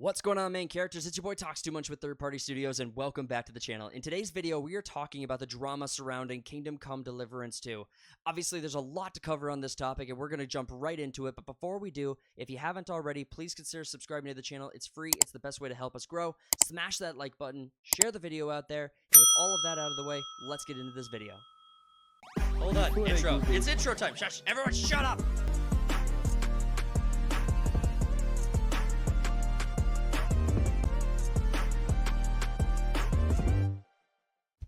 What's going on, main characters? It's your boy Talks Too Much with Third Party Studios, and welcome back to the channel. In today's video, we are talking about the drama surrounding Kingdom Come Deliverance II. Obviously, there's a lot to cover on this topic, and we're going to jump right into it. But before we do, if you haven't already, please consider subscribing to the channel. It's free. It's the best way to help us grow. Smash that like button. Share the video out there. And with all of that out of the way, let's get into this video. Hold on. Intro. It's intro time. Shush. Everyone shut up.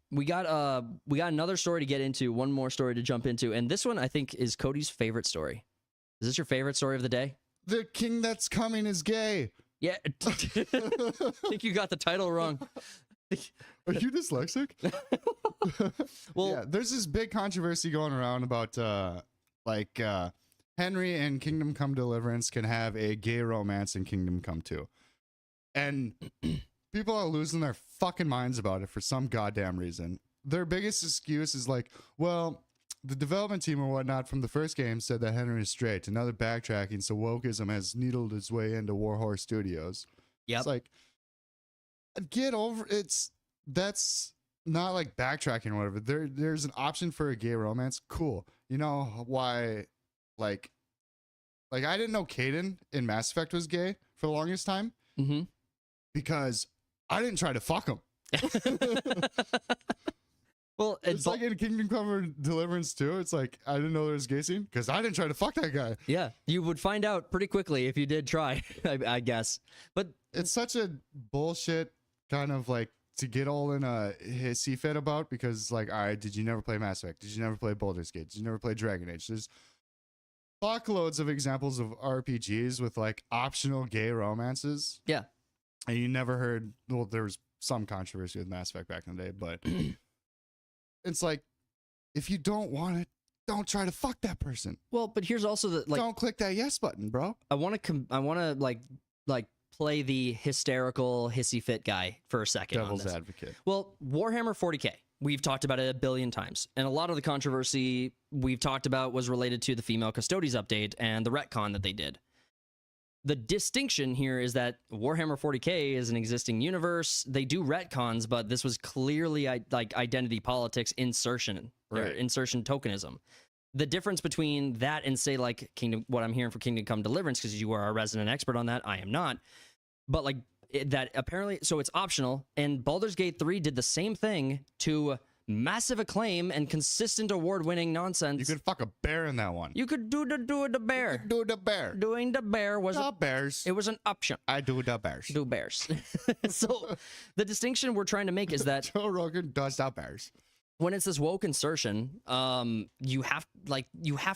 We got another story to get into, one more story to jump into, and this one I think is Cody's favorite story. Is this your favorite story of the day? The king that's coming is gay. Yeah. I think you got the title wrong. Are you dyslexic? Well, yeah, there's this big controversy going around about Henry and Kingdom Come Deliverance can have a gay romance in Kingdom Come 2. And people are losing their fucking minds about it for some goddamn reason. Their biggest excuse is like, well, the development team or whatnot from the first game said that Henry is straight. And now they're backtracking, so wokeism has needled its way into Warhorse Studios. Yep. It's like, get over that's not like backtracking or whatever. There's an option for a gay romance. Cool. You know why, like I didn't know Caden in Mass Effect was gay for the longest time. Mm-hmm. Because I didn't try to fuck him. Well, it's like in Kingdom Come Deliverance 2. It's like, I didn't know there was a gay scene because I didn't try to fuck that guy. Yeah, you would find out pretty quickly if you did try, I guess. But it's such a bullshit kind of like to get all in a hissy fit about, because like, all right, did you never play Mass Effect? Did you never play Baldur's Gate? Did you never play Dragon Age? There's fuckloads of examples of RPGs with like optional gay romances. Yeah. And you never heard, well, there was some controversy with Mass Effect back in the day, but it's like, if you don't want it, don't try to fuck that person. Well, but here's also the like, don't click that yes button, bro. I want to like play the hysterical hissy fit guy for a second. Devil's advocate. Well, Warhammer 40K. We've talked about it a billion times, and a lot of the controversy we've talked about was related to the female Custodes update and the retcon that they did. The distinction here is that Warhammer 40K is an existing universe. They do retcons, but this was clearly like identity politics insertion, or insertion tokenism. The difference between that and say like what I'm hearing for Kingdom Come Deliverance, because you are a resident expert on that, I am not. But like that apparently, so it's optional. And Baldur's Gate 3 did the same thing to massive acclaim and consistent award-winning nonsense. You could fuck a bear in that one. You could do the bear. Do the bear. Doing the bear was the bears. It was an option. I do the bears. Do bears. So the distinction we're trying to make is that Joe Rogan does the bears. When it's this woke insertion, you have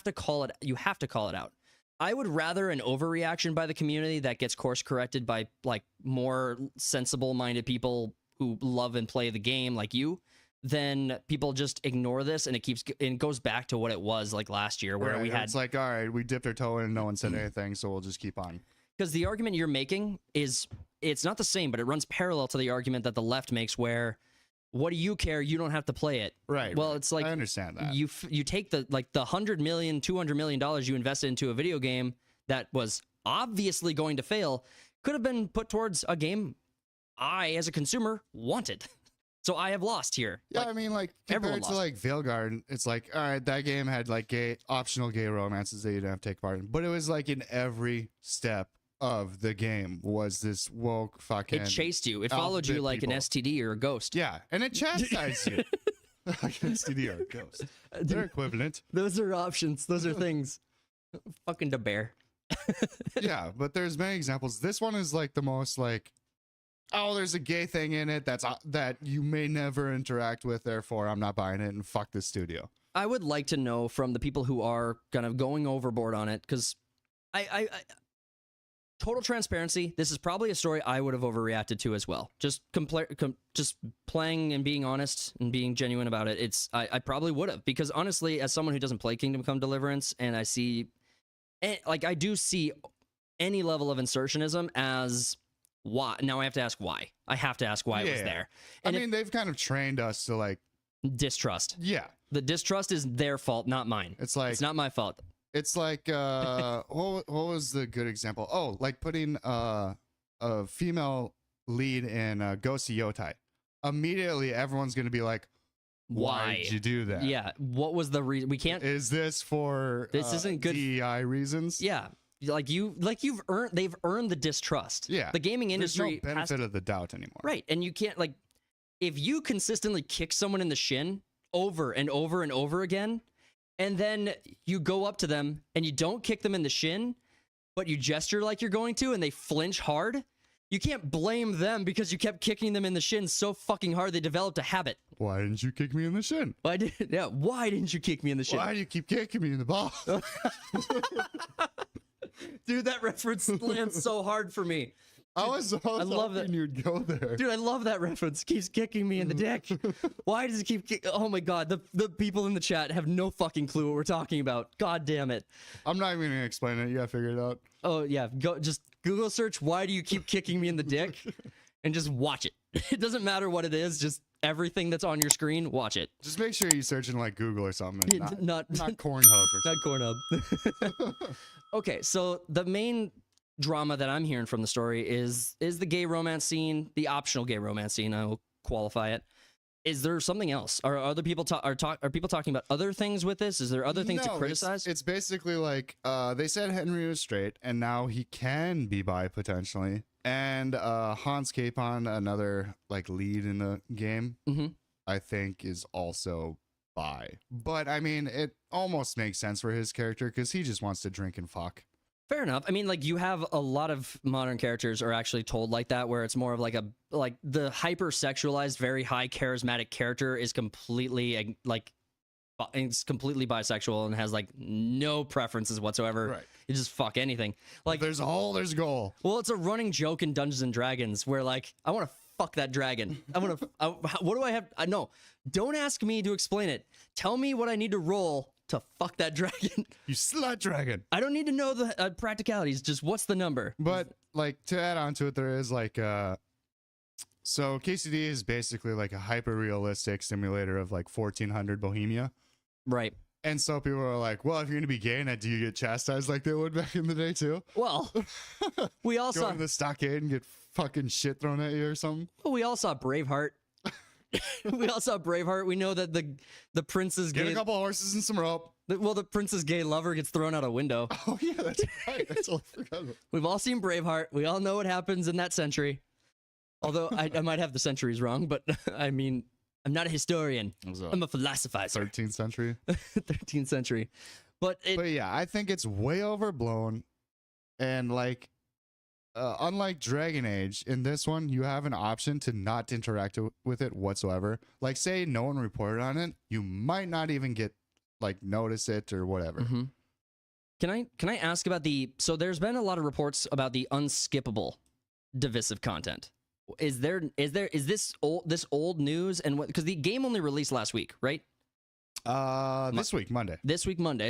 to call it out. I would rather an overreaction by the community that gets course corrected by like more sensible-minded people who love and play the game like you, then people just ignore this, and it goes back to what it was like last year, where we had, it's like, all right, we dipped our toe in and no one said anything, so we'll just keep on. Because the argument you're making it's not the same, but it runs parallel to the argument that the left makes, where what do you care? You don't have to play it. Right. Well, it's like, I understand that. You take the $100 million, $200 million you invested into a video game that was obviously going to fail, could have been put towards a game I, as a consumer, wanted. So I have lost here. Yeah, like, I mean, like, compared to like Veilguard, it's like, all right, that game had like optional gay romances that you didn't have to take part in, but it was like in every step of the game was this woke fucking. It chased you. It followed you like people. An STD or a ghost. Yeah, and it chastised you. Like an STD or a ghost. They're equivalent. Those are options. Those are things. Fucking the bear. Yeah, but there's many examples. This one is like the most like, oh, there's a gay thing in it that you may never interact with, therefore I'm not buying it, and fuck this studio. I would like to know from the people who are kind of going overboard on it, because I total transparency, this is probably a story I would have overreacted to as well. Just just playing and being honest and being genuine about it. I probably would have, because honestly, as someone who doesn't play Kingdom Come Deliverance, and I do see any level of insertionism as why. Now I have to ask why. I have to ask why it was there. And I mean, they've kind of trained us to like distrust. Yeah. The distrust is their fault, not mine. It's like, it's not my fault. It's like what was the good example? Oh, like putting a female lead in Ghost of Yotai, immediately everyone's going to be like, why did you do that? Yeah. What was the reason? We can't. Is this for This isn't good. DEI reasons? Yeah. They've earned the distrust. Yeah. The gaming industry There's no benefit of the doubt anymore. Right. And you can't, like, if you consistently kick someone in the shin over and over and over again, and then you go up to them and you don't kick them in the shin, but you gesture like you're going to, and they flinch hard, you can't blame them because you kept kicking them in the shin so fucking hard they developed a habit. Why didn't you kick me in the shin? Why didn't you kick me in the shin? Why do you keep kicking me in the ball? Dude, that reference lands so hard for me. I love that you'd go there. Dude, I love that reference. Keeps kicking me in the dick. Why does it keep oh my god, the people in the chat have no fucking clue what we're talking about. God damn it. I'm not even gonna explain it. You gotta figure it out. Oh yeah, just Google search why do you keep kicking me in the dick and just watch it. It doesn't matter what it is, just everything that's on your screen, watch it. Just make sure you search in like Google or something. Not Cornhub or something. Not Cornhub. Okay, so the main drama that I'm hearing from the story is the gay romance scene, the optional gay romance scene. I will qualify it. Is there something else? Are other people are people talking about other things with this? Is there other things to criticize? It's basically like they said Henry was straight, and now he can be bi potentially. And Hans Capon, another like lead in the game, I think is also bi. But I mean, it almost makes sense for his character because he just wants to drink and fuck. Fair enough. I mean, like, you have a lot of modern characters are actually told like that, where it's more of like the hyper-sexualized, very high charismatic character is completely it's completely bisexual and has like no preferences whatsoever. Right. You just fuck anything. Like, there's a hole, there's a goal. Well, it's a running joke in Dungeons and Dragons where like, I want to fuck that dragon. What do I have? No, don't ask me to explain it. Tell me what I need to roll to fuck that dragon. You slut dragon. I don't need to know the practicalities. Just what's the number? But like to add on to it, there is like so KCD is basically like a hyper realistic simulator of like 1400 Bohemia. Right. And so people are like, well, if you're gonna be gay in it, do you get chastised like they would back in the day too? Well, we all go saw to the stockade and get fucking shit thrown at you or something. We all saw Braveheart. We all saw Braveheart. We know that the prince's Get gay. a couple horses and some rope. The prince's gay lover gets thrown out a window. Oh yeah, that's right. That's all I forgot about. We've all seen Braveheart. We all know what happens in that century. Although I might have the centuries wrong, but I mean, I'm not a historian. I'm a philosophizer. 13th century. 13th century. But yeah, I think it's way overblown. And like, unlike Dragon Age, in this one, you have an option to not interact with it whatsoever. Like, say no one reported on it, you might not even get like notice it or whatever. Mm-hmm. Can I ask about so there's been a lot of reports about the unskippable divisive content. Is this old news, and what, because the game only released last week, right? This week Monday.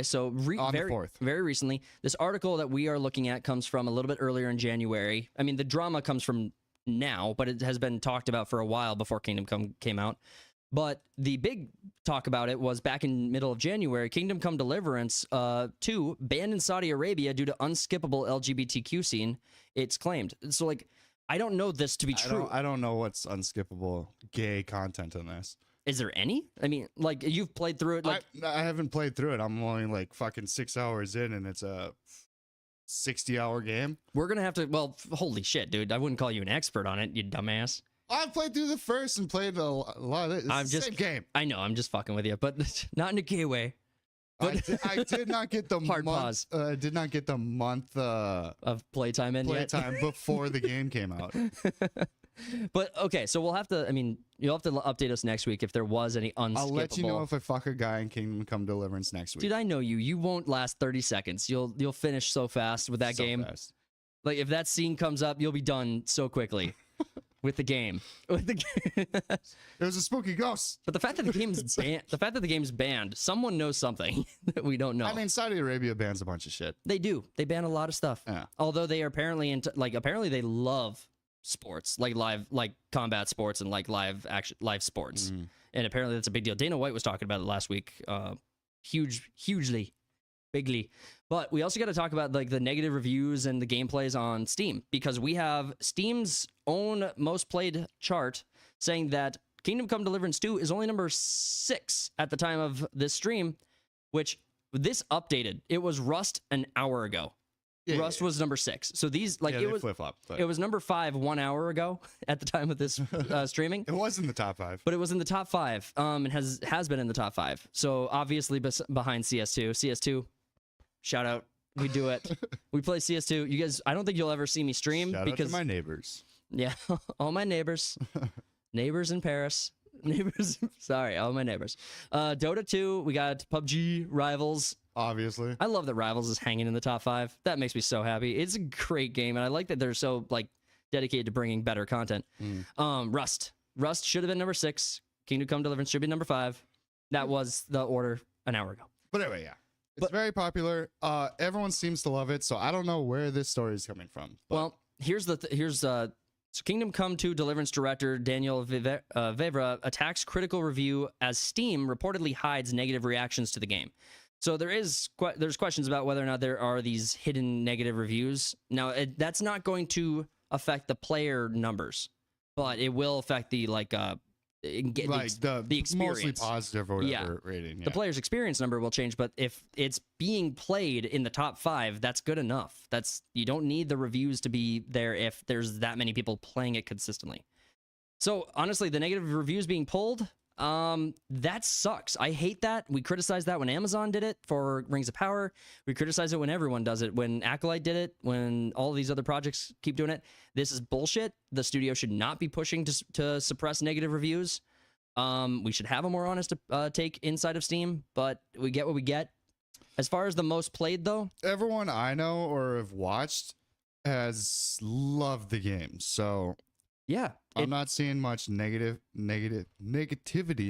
So on the 4th. Very recently. This article that we are looking at comes from a little bit earlier in January. I mean, the drama comes from now, but it has been talked about for a while before Kingdom Come came out. But the big talk about it was back in middle of January. Kingdom Come Deliverance 2 banned in Saudi Arabia due to unskippable LGBTQ scene, it's claimed. So like, I don't know this to be true. I don't know what's unskippable gay content in this. Is there any? I mean, like, you've played through it. Like, I haven't played through it. I'm only like fucking 6 hours in, and it's a 60-hour game. We're gonna have to. Well, holy shit, dude! I wouldn't call you an expert on it, you dumbass. I've played through the first and played a lot of it. It's the same game. I know. I'm just fucking with you, but not in a gay way. But I did not get the hard pause. Did not get the month of playtime in playtime before the game came out. But okay, so we'll have to. I mean, you'll have to update us next week if there was any unskippable. I'll let you know if I fuck a guy in Kingdom Come Deliverance next week. Dude, I know you. You won't last 30 sequence. You'll finish so fast with that game. Fast. Like, if that scene comes up, you'll be done so quickly. With the game. It was a spooky ghost. But the fact that the game's banned, someone knows something that we don't know. I mean, Saudi Arabia bans a bunch of shit. They do. They ban a lot of stuff. Yeah. Although they are apparently apparently they love sports, like combat sports and like live sports. And apparently that's a big deal. Dana White was talking about it last week. Hugely. bigly. But we also got to talk about like the negative reviews and the gameplays on Steam, because we have Steam's own most played chart saying that Kingdom Come Deliverance 2 is only number 6 at the time of this stream, which this updated. It was Rust an hour ago. Yeah, Rust was number 6. So these like yeah, it was flip-flop, but it was number 5 1 hour ago at the time of this streaming. it was in the top 5. But it was in the top 5. And has been in the top 5. So obviously behind CS2. CS2, shout out. We do it. We play CS2. You guys, I don't think you'll ever see me stream Shout because out to my neighbors. yeah, all my neighbors, neighbors in Paris, neighbors. Sorry, all my neighbors. Dota 2. We got PUBG Rivals. Obviously. I love that Rivals is hanging in the top 5. That makes me so happy. It's a great game, and I like that they're so like dedicated to bringing better content. Rust should have been number 6. Kingdom Come Deliverance should be number 5. That was the order an hour ago. But anyway, yeah. It's very popular. Everyone seems to love it, so I don't know where this story is coming from. But Well, here's so Kingdom Come 2 Deliverance director Daniel Vevra attacks critical review as Steam reportedly hides negative reactions to the game. So there's questions about whether or not there are these hidden negative reviews. Now, that's not going to affect the player numbers, but it will affect the the experience. mostly positive or whatever rating. Yeah. The player's experience number will change, but if it's being played in the top 5, that's good enough. You don't need the reviews to be there if there's that many people playing it consistently. So honestly, the negative reviews being pulled, that sucks. I hate that. We criticized that when Amazon did it for Rings of Power. We criticize it when everyone does it. When Acolyte did it, when all these other projects keep doing it. This is bullshit. The studio should not be pushing to suppress negative reviews. We should have a more honest take inside of Steam, but we get what we get. As far as the most played, though, everyone I know or have watched has loved the game, so yeah, I'm not seeing much negativity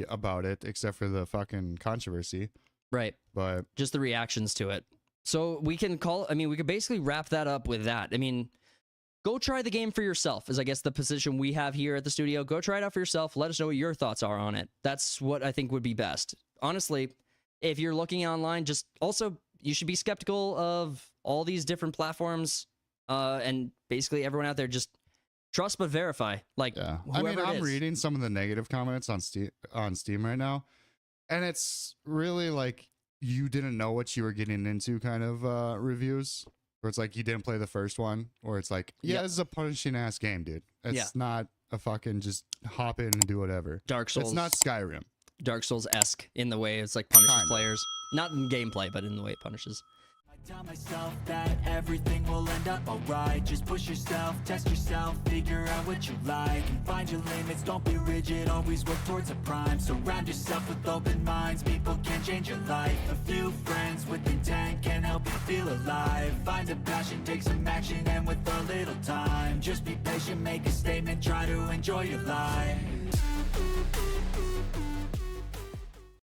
about it, except for the fucking controversy. Right. But just the reactions to it. So we could basically wrap that up with that. I mean, go try the game for yourself is, I guess, the position we have here at the studio. Go try it out for yourself. Let us know what your thoughts are on it. That's what I think would be best. Honestly, if you're looking online, you should be skeptical of all these different platforms and basically everyone out there. Just trust but verify. Like, yeah. I mean, I'm reading some of the negative comments on Steam right now, and it's really like you didn't know what you were getting into kind of reviews. Where it's like you didn't play the first one, or it's like, yeah, this is a punishing ass game, dude. It's not a fucking just hop in and do whatever. Dark Souls. It's not Skyrim. Dark Souls-esque in the way it's like punishes players. Not in gameplay, but in the way it punishes. I tell myself that everything will end up alright. Just push yourself, test yourself, figure out what you like, and find your limits. Don't be rigid, always work towards a prime. Surround yourself with open minds, people can change your life. A few friends with intent can help you feel alive. Find a passion, take some action, and with a little time, just be patient, make a statement, try to enjoy your life.